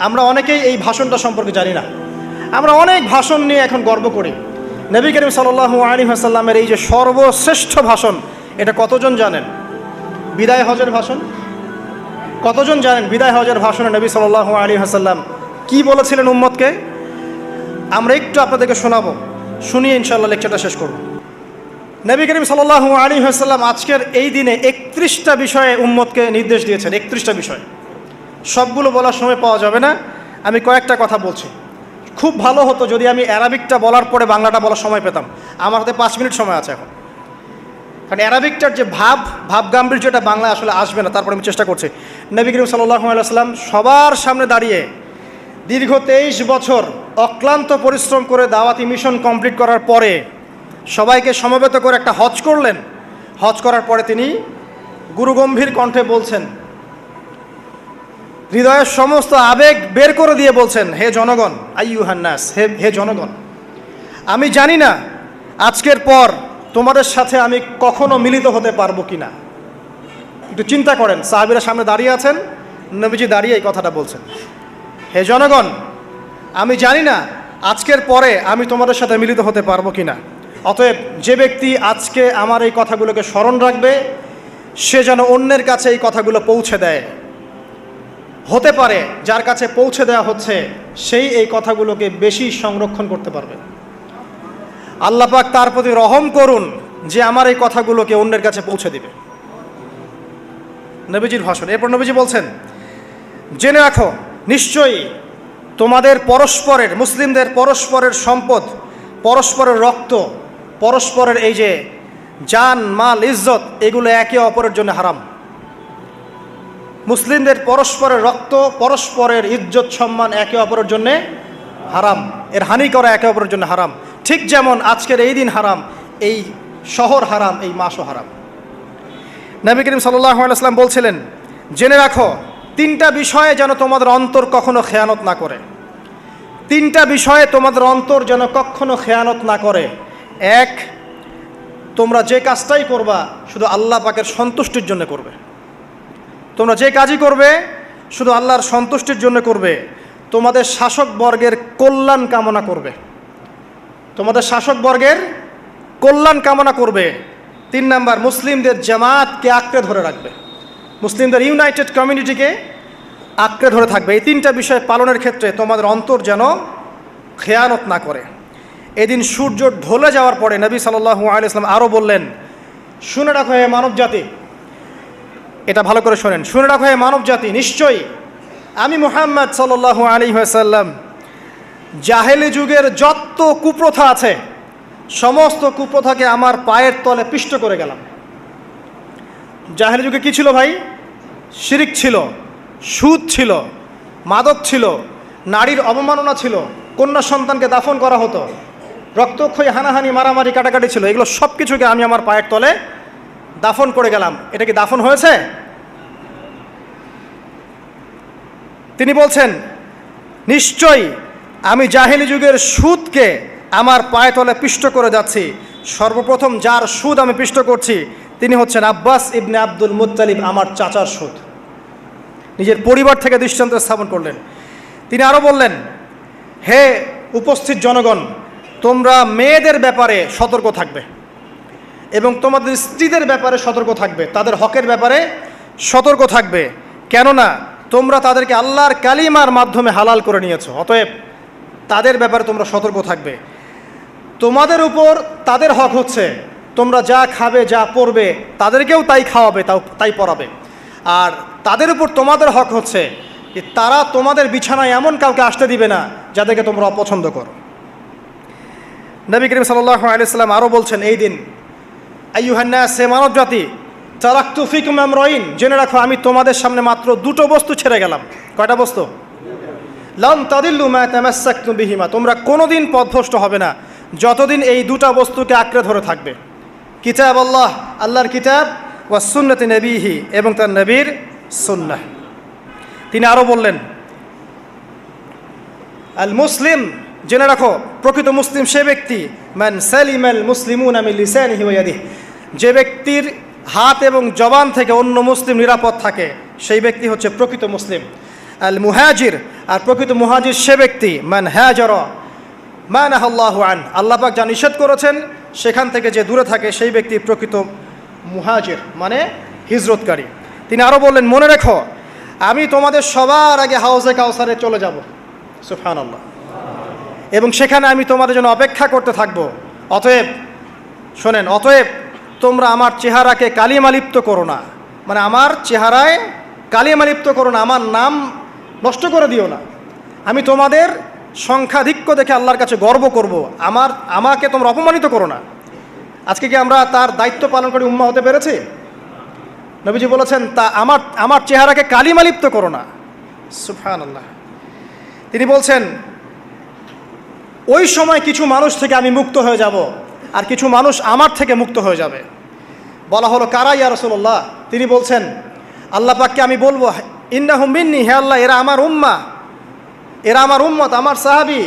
আমরা অনেকেই এই ভাষণটা সম্পর্কে জানি না। আমরা অনেক ভাষণ নিয়ে এখন গর্ব করি। নবী করিম সাল্লাল্লাহু আলাইহি ওয়াসাল্লামের এই যে সর্বশ্রেষ্ঠ ভাষণ, এটা কতজন জানেন? বিদায় হজের ভাষণ। কতজন জানেন বিদায় হজের ভাষণে নবী সাল্লাল্লাহু আলাইহি ওয়াসাল্লাম কী বলেছিলেন উম্মতকে? আমরা একটু আপনাদেরকে শোনাবো, শুনিয়ে ইনশাআল্লাহ লেকচারটা শেষ করব। নবী করিম সাল্লাল্লাহু আলাইহি ওয়াসাল্লাম আজকের এই দিনে 31টা বিষয়ে উম্মতকে নির্দেশ দিয়েছেন। 31টা বিষয়, সবগুলো বলার সময় পাওয়া যাবে না, আমি কয়েকটা কথা বলছি। খুব ভালো হতো যদি আমি অ্যারাবিকটা বলার পরে বাংলাটা বলার সময় পেতাম। আমার হাতে 5 মিনিট সময় আছে এখন, কারণ অ্যারাবিকটার যে ভাব গাম্ভীর্যটা বাংলা আসলে আসবে না। তারপরে আমি চেষ্টা করছি। নবী করিম সাল্লাল্লাহু আলাইহি ওয়াসাল্লাম সবার সামনে দাঁড়িয়ে দীর্ঘ 23 বছর অক্লান্ত পরিশ্রম করে দাওয়াতি মিশন কমপ্লিট করার পরে সবাইকে সমবেত করে একটা হজ করলেন। হজ করার পরে তিনি গুরুগম্ভীর কণ্ঠে বলছেন, হৃদয়ের সমস্ত আবেগ বের করে দিয়ে বলছেন, হে জনগণ, আইয়ুহান নাস, হে জনগণ, আমি জানি না আজকের পর তোমাদের সাথে আমি কখনো মিলিত হতে পারবো কিনা। একটু চিন্তা করেন, সাহাবীরা সামনে দাঁড়িয়ে আছেন, নবীজি দাঁড়িয়ে এই কথাটা বলছেন, হে জনগণ, আমি জানি না আজকের পরে আমি তোমাদের সাথে মিলিত হতে পারবো কিনা। অতএব যে ব্যক্তি আজকে আমার এই কথাগুলোকে স্মরণ রাখবে, সে যেন অন্যের কাছে এই কথাগুলো পৌঁছে দেয়। হতে পারে যার কাছে পৌঁছে দেওয়া হচ্ছে সেই এই কথাগুলোকে বেশি সংরক্ষণ করতে পারবে। আল্লাহ পাক তার প্রতি রহম করুন যে আমার এই কথাগুলোকে অন্যের কাছে পৌঁছে দিবে। নবীজির ভাষণ। এরপর নবীজি বলছেন, জেনে রাখো নিশ্চয়ই তোমাদের পরস্পরের, মুসলিমদের পরস্পরের সম্পদ, পরস্পরের রক্ত, পরস্পরের এই যে জান মাল ইজ্জত, এগুলো একে অপরের জন্য হারাম। মুসলিমদের পরস্পরের রক্ত, পরস্পরের ইজ্জত সম্মান একে অপরের জন্যে হারাম, এর হানি করা একে অপরের জন্য হারাম। ঠিক যেমন আজকের এই দিন হারাম, এই শহর হারাম, এই মাসও হারাম। নবী করিম সাল্লাল্লাহু আলাইহি ওয়াসাল্লাম বলছিলেন, জেনে রাখো 3টা বিষয়ে যেন তোমাদের অন্তর কখনো খেয়ানত না করে। 3টা বিষয়ে তোমাদের অন্তর যেন কখনো খেয়ানত না করে। 1, তোমরা যে কাজটাই করবা শুধু আল্লাহ পাকের সন্তুষ্টির জন্য করবে। তোমরা যে কাজই করবে শুধু আল্লাহর সন্তুষ্টির জন্য করবে। তোমাদের শাসকবর্গের কল্যাণ কামনা করবে। তোমাদের শাসকবর্গের কল্যাণ কামনা করবে। 3 নাম্বার, মুসলিমদের জামাতকে আঁকড়ে ধরে রাখবে। মুসলিমদের ইউনাইটেড কমিউনিটিকে আঁকড়ে ধরে থাকবে। এই 3টা বিষয় পালনের ক্ষেত্রে তোমাদের অন্তর যেন খেয়ানত না করে। এদিন সূর্য ঢলে যাওয়ার পরে নবী সাল্লাল্লাহু আলাইহি ওয়াসাল্লাম আরও বললেন, শুনে রাখো হে মানব জাতি, এটা ভালো করে শোনেন, শুনে রাখো হে মানব জাতি, নিশ্চয়ই আমি মুহাম্মদ সাল্লাল্লাহু আলাইহি ওয়াসাল্লাম জাহেলি যুগের যত কুপ্রথা আছে সমস্ত কুপ্রথাকে আমার পায়ের তলে পিষ্ট করে গেলাম। জাহেলি যুগে কী ছিল ভাই? শিরিক ছিল, সুদ ছিল, মাদক ছিল, নারীর অবমাননা ছিল, কন্যা সন্তানকে দাফন করা হতো, রক্তক্ষয়ী হানাহানি মারামারি কাটাকাটি ছিল। এগুলো সব কিছুকে আমি আমার পায়ের তলে দাফন করে গেলাম। এটা কি দাফন হয়েছে? তিনি বলছেন, নিশ্চয়ই আমি জাহেলি যুগের সুদকে আমার পায়ে তলে পিষ্ট করে যাচ্ছি। সর্বপ্রথম যার সুদ আমি পিষ্ট করছি তিনি হচ্ছেন আব্বাস ইবনে আব্দুল মুত্তালিব, আমার চাচার সুদ। নিজের পরিবার থেকে দৃষ্টান্ত স্থাপন করলেন। তিনি আরও বললেন, হে উপস্থিত জনগণ, তোমরা মেয়েদের ব্যাপারে সতর্ক থাকবে এবং তোমাদের স্ত্রীদের ব্যাপারে সতর্ক থাকবে, তাদের হকের ব্যাপারে সতর্ক থাকবে, কেননা তোমরা তাদেরকে আল্লাহর কালিমার মাধ্যমে হালাল করে নিয়েছো। অতএব তাদের ব্যাপারে তোমরা সতর্ক থাকবে। তোমাদের উপর তাদের হক হচ্ছে তোমরা যা খাবে, যা পরবে, তাদেরকেও তাই খাওয়াবে, তাই পরাবে। আর তাদের উপর তোমাদের হক হচ্ছে যে তারা তোমাদের বিছানায় এমন কাউকে আসতে দিবে না যাদেরকে তোমরা অপছন্দ করো। নবী করিম সাল্লাল্লাহু আলাইহি ওয়াসাল্লাম আরও বলছেন, এই দিন আইয়ুহান নাস, হে মানব জাতি, তারাকতু ফিকুম আমরাইন, জেনে রাখো আমি তোমাদের সামনে মাত্র 2টো বস্তু ছেড়ে গেলাম। কয়টা বস্তু? লান তাদিল্লু মা তামাসসাকতুম বিহিমা, তোমরা কোনোদিন পথভ্রষ্ট হবে না যতদিন এই 2টা বস্তুকে আঁকড়ে ধরে থাকবে। কিতাব আল্লাহ, আল্লাহর কিতাব, ওয়া সুন্নতি নবীহি, এবং তার নবীর সুন্নাহ। তিনি আরও বললেন, আল মুসলিম, জেনে রাখো প্রকৃত মুসলিম সে ব্যক্তি, মান সালিমাল মুসলিমুনা মিন লিসানিহি ওয়া ইয়াদিহি, যে ব্যক্তির হাত এবং জবান থেকে অন্য মুসলিম নিরাপদ থাকে সেই ব্যক্তি হচ্ছে প্রকৃত মুসলিম। আল মুহাজির, আর প্রকৃত মুহাজির সে ব্যক্তি মান হাজারা মা নাহাল্লাহু আন, আল্লাহ পাক যা নিষেধ করেছেন সেখান থেকে যে দূরে থাকে সেই ব্যক্তি প্রকৃত মুহাজির, মানে হিজরতকারী। তিনি আরও বললেন, মনে রেখো আমি তোমাদের সবার আগে হাউজে কাউসারে চলে যাব, সুবহানাল্লাহ, এবং সেখানে আমি তোমাদের জন্য অপেক্ষা করতে থাকবো। অতএব শোনেন, অতএব তোমরা আমার চেহারাকে কালিমালিপ্ত করো না, মানে আমার চেহারায় কালিমালিপ্ত করো না, আমার নাম নষ্ট করে দিও না। আমি তোমাদের সংখ্যাধিক্য দেখে আল্লাহর কাছে গর্ব করব, আমাকে তোমরা অপমানিত করো না। আজকে কি আমরা তার দায়িত্ব পালন করে উম্মাহ হতে পেরেছি? নবীজি বলেছেন, তা আমার চেহারাকে কালিমালিপ্ত করো না, সুবহানাল্লাহ। তিনি বলছেন, ওই সময় কিছু মানুষ থেকে আমি মুক্ত হয়ে যাব, আর কিছু মানুষ আমার থেকে মুক্ত হয়ে যাবে। বলা হলো, কারা ইয়া রাসূলুল্লাহ? তিনি বলছেন, আল্লাহ পাককে আমি বলবো, ইন্নাহুম মিন্নি, হে আল্লাহ এরা আমার উম্মাহ, এরা আমার উম্মত, আমার সাহাবী।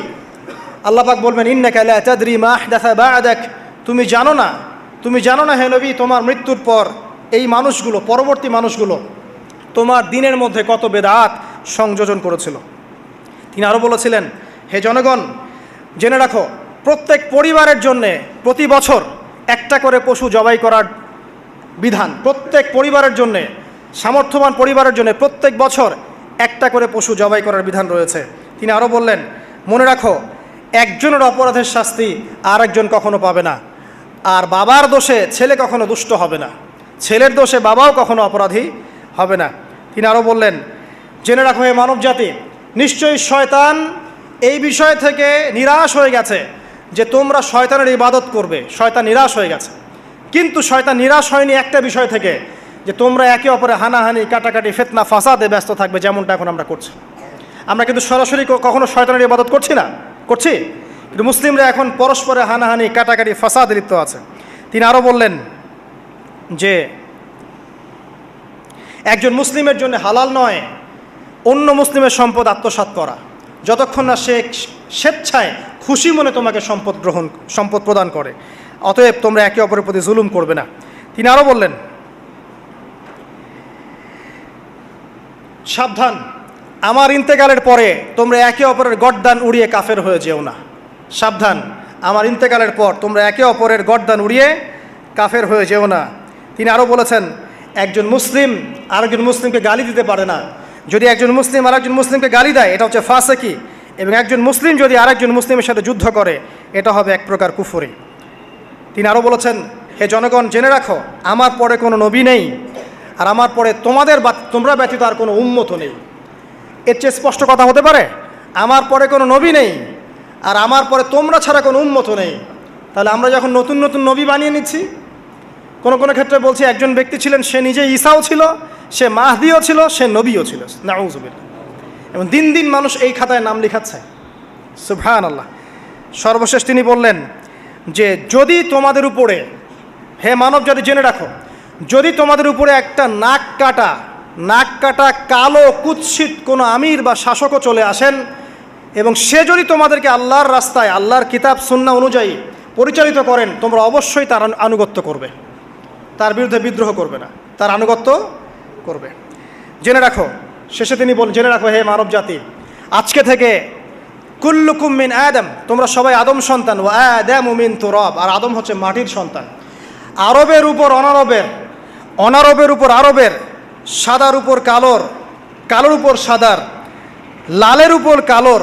আল্লাহ পাক বলবেন, ইন্নাকা লা তাদরি মা আহদাসা বা'দাক, তুমি জানো না হে নবী, তোমার মৃত্যুর পর এই মানুষগুলো, পরবর্তী মানুষগুলো তোমার দিনের মধ্যে কত বেদাত সংযোজন করেছিল। তিনি আরও বলেছিলেন, হে জনগণ জেনে রাখো, প্রত্যেক পরিবারের জন্যে প্রতি বছর একটা করে পশু জবাই করার বিধান, প্রত্যেক পরিবারের জন্যে, সামর্থ্যবান পরিবারের জন্য প্রত্যেক বছর একটা করে পশু জবাই করার বিধান রয়েছে। তিনি আরও বললেন, মনে রাখো একজনের অপরাধের শাস্তি আর একজন কখনো পাবে না, আর বাবার দোষে ছেলে কখনো দুষ্ট হবে না, ছেলের দোষে বাবাও কখনো অপরাধী হবে না। তিনি আরও বললেন, জেনে রাখো হে মানব জাতি, নিশ্চয়ই শয়তান এই বিষয় থেকে নিরাশ হয়ে গেছে যে তোমরা শয়তানের ইবাদত করবে, শয়তান নিরাশ হয়ে গেছে। কিন্তু শয়তান নিরাশ হয়নি একটা বিষয় থেকে, যে তোমরা একে অপরে হানাহানি, কাটাকাটি, ফিতনা, ফাসাদে ব্যস্ত থাকবে, যেমনটা এখন আমরা করছি। আমরা কিন্তু সরাসরি কখনো শয়তানের ইবাদত করছি, কিন্তু মুসলিমরা এখন পরস্পরে হানাহানি, কাটাকাটি, ফাসাদে লিপ্ত আছে। তিনি আরও বললেন যে একজন মুসলিমের জন্য হালাল নয় অন্য মুসলিমের সম্পদ আত্মসাৎ করা, যতক্ষণ না সে স্বেচ্ছায় খুশি মনে তোমাকে সম্পদ প্রদান করে। অতএব তোমরা একে অপরের প্রতি জুলুম করবে না। তিনি আরও বললেন, সাবধান, আমার ইন্তেকালের পরে তোমরা একে অপরের গর্দান উড়িয়ে কাফের হয়ে যেও না। সাবধান, আমার ইন্তেকালের পর তোমরা একে অপরের গর্দান উড়িয়ে কাফের হয়ে যেও না। তিনি আরও বলেছেন, একজন মুসলিম আরেকজন মুসলিমকে গালি দিতে পারে না। যদি একজন মুসলিম আরেকজন মুসলিমকে গালি দেয়, এটা হচ্ছে ফাসিকি, এবং একজন মুসলিম যদি আরেকজন মুসলিমের সাথে যুদ্ধ করে, এটা হবে এক প্রকার কুফরি। তিনি আরও বলেছেন, হে জনগণ জেনে রাখো, আমার পরে কোনো নবী নেই, আর আমার পরে তোমরা ব্যতীত আর কোনো উম্মত নেই। এর চেয়ে স্পষ্ট কথা হতে পারে? আমার পরে কোনো নবী নেই, আর আমার পরে তোমরা ছাড়া কোনো উম্মত নেই। তাহলে আমরা যখন নতুন নতুন নবী বানিয়ে নিচ্ছি, কোনো ক্ষেত্রে বলছি একজন ব্যক্তি ছিলেন, সে নিজে ঈসাও ছিল, সে মাহদিও ছিল, সে নবীও ছিল, নাউযুবিল্লাহ। এবং দিন দিন মানুষ এই খাতায় নাম লিখাচ্ছে, সুবহানাল্লাহ। সর্বশেষ তিনি বললেন যে যদি তোমাদের উপরে, হে মানব জাতি জেনে রাখো, যদি তোমাদের উপরে একটা নাক কাটা কালো কুৎসিত কোনো আমির বা শাসকও চলে আসেন, এবং সে যদি তোমাদেরকে আল্লাহর রাস্তায়, আল্লাহর কিতাব সুন্নাহ অনুযায়ী পরিচালিত করেন, তোমরা অবশ্যই তার আনুগত্য করবে, তার বিরুদ্ধে বিদ্রোহ করবে না, তার আনুগত্য করবে। জেনে রাখো, শেষে তিনি বলেন, জেনে রাখো হে মানব জাতি, আজকে থেকে কুল্লুকুম মিন আদম, তোমরা সবাই আদম সন্তান, ওয়া আদামু মিন তুরাব, আর আদম হচ্ছে মাটির সন্তান। আরবের উপর অনারবের, অনারবের উপর আরবের, সাদার উপর কালোর, কালোর উপর সাদার, লালের উপর কালোর,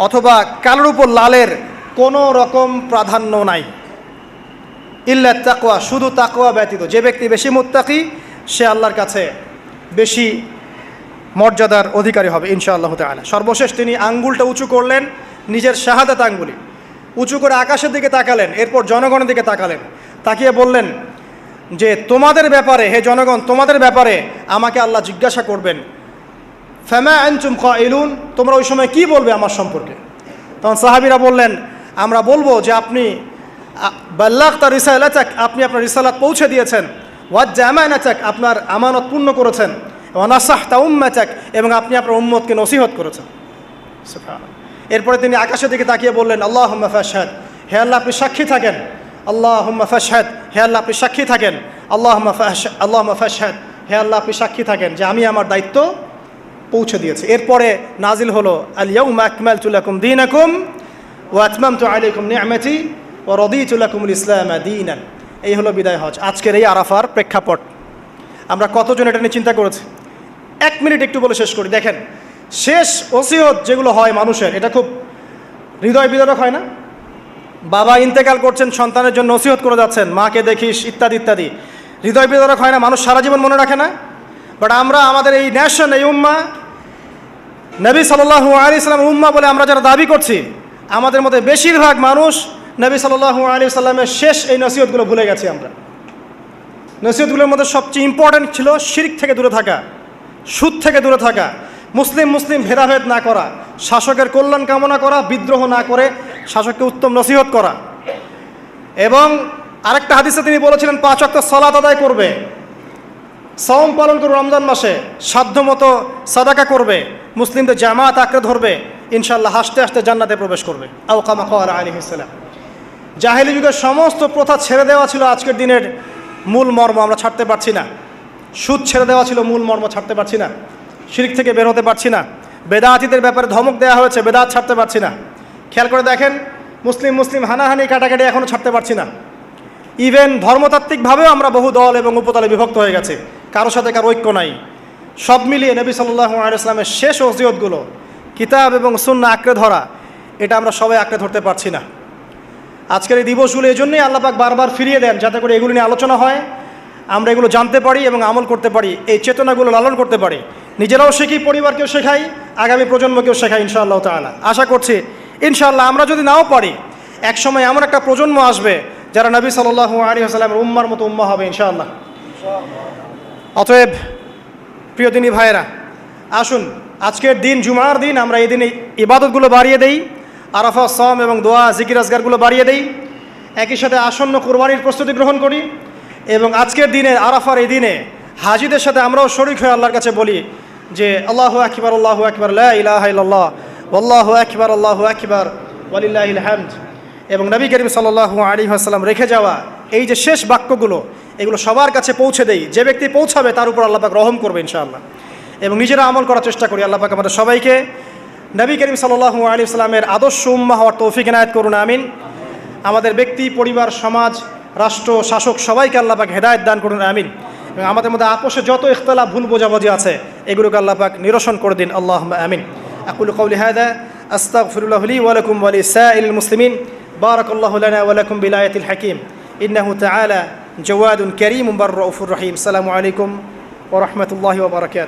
অথবা কালোর উপর লালের কোনো রকম প্রাধান্য নাই। ইল্লা তাকওয়া, শুধু তাকওয়া ব্যতীত। যে ব্যক্তি বেশি মুত্তাকি, সে আল্লাহর কাছে বেশি মর্যাদার অধিকারী হবে ইনশাআল্লাহ তাআলা। সর্বশেষ তিনি আঙ্গুলটা উঁচু করলেন, নিজের শাহাদাত আঙ্গুলি উঁচু করে আকাশের দিকে তাকালেন, এরপর জনগণের দিকে তাকালেন, তাকিয়ে বললেন যে তোমাদের ব্যাপারে, হে জনগণ, তোমাদের ব্যাপারে আমাকে আল্লাহ জিজ্ঞাসা করবেন, ফামা আনতুম কাইলুন, তোমরা ওই সময় কি বলবে আমার সম্পর্কে? তখন সাহাবীরা বললেন, আমরা বলবো যে আপনি বাল্লাগতা রিসালাতাক, আপনি আপনার রিসালাত পৌঁছে দিয়েছেন, ওয়াজ্জা আমানাতাক, আপনার আমানত পূর্ণ করেছেন, ওয়া নাসাহতা উম্মাতাক, এবং আপনি আপনার উম্মতকে নসিহত করেছেন। সুবহানাল্লাহ। এরপরে তিনি আকাশের দিকে তাকিয়ে বললেন, আল্লাহুম্মা ফাশহাদ, হে আল্লাহ আপনি সাক্ষী থাকেন, আল্লাহুম্মা ফাশহাদ, হে আল্লাহ আপনি সাক্ষী থাকেন, আল্লাহুম্মা ফাশহাদ, হে আল্লাহ আপনি সাক্ষী থাকেন যে আমি আমার দায়িত্ব পৌঁছে দিয়েছে। এরপরে নাজিল হলো আল ইয়াউমা আকমালতু লাকুম দীনাকুম ওয়া আতমামতু আলাইকুম নি'মাতি ওয়া রাদিতু লাকুমুল ইসলামা দীনান। এই হলো বিদায় হজ, আজকের এই আরাফার প্রেক্ষাপট। আমরা কতজন এটা নিয়ে চিন্তা করেছি? 1 মিনিট একটু বলে শেষ করি। দেখেন, শেষ ওসিয়ত যেগুলো হয় মানুষের, এটা খুব হৃদয় বিদারক হয় না? বাবা ইন্তেকাল করছেন, সন্তানের জন্য ওসিয়ত করে যাচ্ছেন, মাকে দেখিস ইত্যাদি ইত্যাদি। হৃদয় বিদারক হয় না? মানুষ সারা জীবন মনে রাখে না? বাট আমরা আমাদের এই ন্যাশন, এই উম্মা, নবী সাল্লাল্লাহু আলাইহি সাল্লামের উম্মা বলে আমরা যারা দাবি করছি, আমাদের মধ্যে বেশিরভাগ মানুষ নবী সাল্লাল্লাহু আলাইহি সাল্লামের শেষ এই নসিহতগুলো ভুলে গেছি আমরা। নসিহতগুলোর মধ্যে সবচেয়ে ইম্পর্ট্যান্ট ছিল শিরক থেকে দূরে থাকা, সুদ থেকে দূরে থাকা, মুসলিম ভেদাভেদ না করা, শাসকের কল্যাণ কামনা করা, বিদ্রোহ না করে শাসককে উত্তম নসিহত করা। এবং আরেকটা হাদিসে তিনি বলেছিলেন 5 ওয়াক্ত সালাত আদায় করবে, সওম পালন করবে, রমজান মাসে সাধ্যমতো সাদাকা করবে, মুসলিমদের জামাত আঁকড়ে ধরবে, ইনশাআল্লাহ হাসতে হাসতে জান্নাতে প্রবেশ করবে। আও কামা ক্বালা আলাইহিস সালাম। জাহেলি যুগের সমস্ত প্রথা ছেড়ে দেওয়া ছিল আজকের দিনের মূল মর্ম, আমরা ছাড়তে পারছি না। সুদ ছেড়ে দেওয়া ছিল মূল মর্ম, ছাড়তে পারছি না। শিরক থেকে বের হতে পারছি না। বেদাতীদের ব্যাপারে ধমক দেওয়া হয়েছে, বেদাত ছাড়তে পারছি না। খেয়াল করে দেখেন, মুসলিম হানাহানি কাটাকাটি এখনও ছাড়তে পারছি না। ইভেন ধর্মতাত্ত্বিকভাবেও আমরা বহু দল এবং উপদলে বিভক্ত হয়ে গেছে, কারোর সাথে কারো ঐক্য নাই। সব মিলিয়ে নবী সাল্লাল্লাহু আলাইহি ওয়াসাল্লামের শেষ ওসিয়তগুলো, কিতাব এবং সুন্নাহ আঁকড়ে ধরা, এটা আমরা সবাই আঁকড়ে ধরতে পারছি না। আজকের এই দিবসগুলো এই জন্যই আল্লাহ পাক বারবার ফিরিয়ে দেন, যাতে করে এগুলো নিয়ে আলোচনা হয়, আমরা এগুলো জানতে পারি এবং আমল করতে পারি, এই চেতনাগুলো লালন করতে পারি, নিজেরাও শিখি, পরিবারকেও শেখাই, আগামী প্রজন্মকেও শেখাই ইনশাআল্লাহ তাআলা। আশা করছি ইনশাআল্লাহ আমরা যদি নাও পারি, একসময় এমন একটা প্রজন্ম আসবে যারা নবী সাল্লাল্লাহু আলাইহি ওয়াসাল্লামের উম্মার মতো উম্মা হবে ইনশাআল্লাহ। অতএব প্রিয় দিনী ভাইয়েরা, আসুন আজকের দিন, জুমার দিন, আমরা এই দিনে ইবাদতগুলো বাড়িয়ে দেই, আরাফা, সওম এবং দোয়া, জিকির আজগারগুলো বাড়িয়ে দেই। একই সাথে আসন্ন কুরবানির প্রস্তুতি গ্রহণ করি এবং আজকের দিনে, আরাফার এই দিনে হাজিদের সাথে আমরাও শরীক হয়ে আল্লাহর কাছে বলি যে আল্লাহু আকবার, আল্লাহু আকবার, লা ইলাহা ইল্লাল্লাহ, আল্লাহু আকবার, আল্লাহু আকবার, ওয়ালিল্লাহিল হামদ। এবং নবী করিম সাল্লাল্লাহু আলাইহি ওয়াসাল্লাম রেখে যাওয়া এই যে শেষ বাক্যগুলো, এগুলো সবার কাছে পৌঁছে দেই। যে ব্যক্তি পৌঁছাবে তার উপর আল্লাহ পাক রহম করবে ইনশাআল্লাহ। এবং নিজেরা আমল করার চেষ্টা করি। আল্লাহ পাক আমাদের সবাইকে নবী করিম সাল্লাল্লাহু আলাইহি ওয়াসাল্লামের আদর্শ উম্মাহ হওয়ার তৌফিক এনায়েত করুন, আমিন। আমাদের ব্যক্তি, পরিবার, সমাজ, রাষ্ট্র, শাসক সবাইকে আল্লাহ পাক হেদায়েত দান করুন, আমিন। এবং আমাদের মধ্যে আপোষে যত ইখতিলাফ, ভুল বোঝাবুঝি আছে, এগুলোকে আল্লাহ পাক নিরসন করে দিন, আল্লাহুম্মা আমিন। আকুলু কাওলি হাযা আস্তাগফিরুল্লাহ লি ওয়া লাকুম ওয়া লিসাইরিল মুসলিমিন। বারাকাল্লাহু লানা ওয়া লাকুম বিলায়াতিল হাকীম। ইন্নাহু তাআলা জাওয়াদুন কারীমুন বাররাউফুর রহিম। আসসালামু আলাইকুম ওয়া রাহমাতুল্লাহি ওয়া বারাকাতুহু।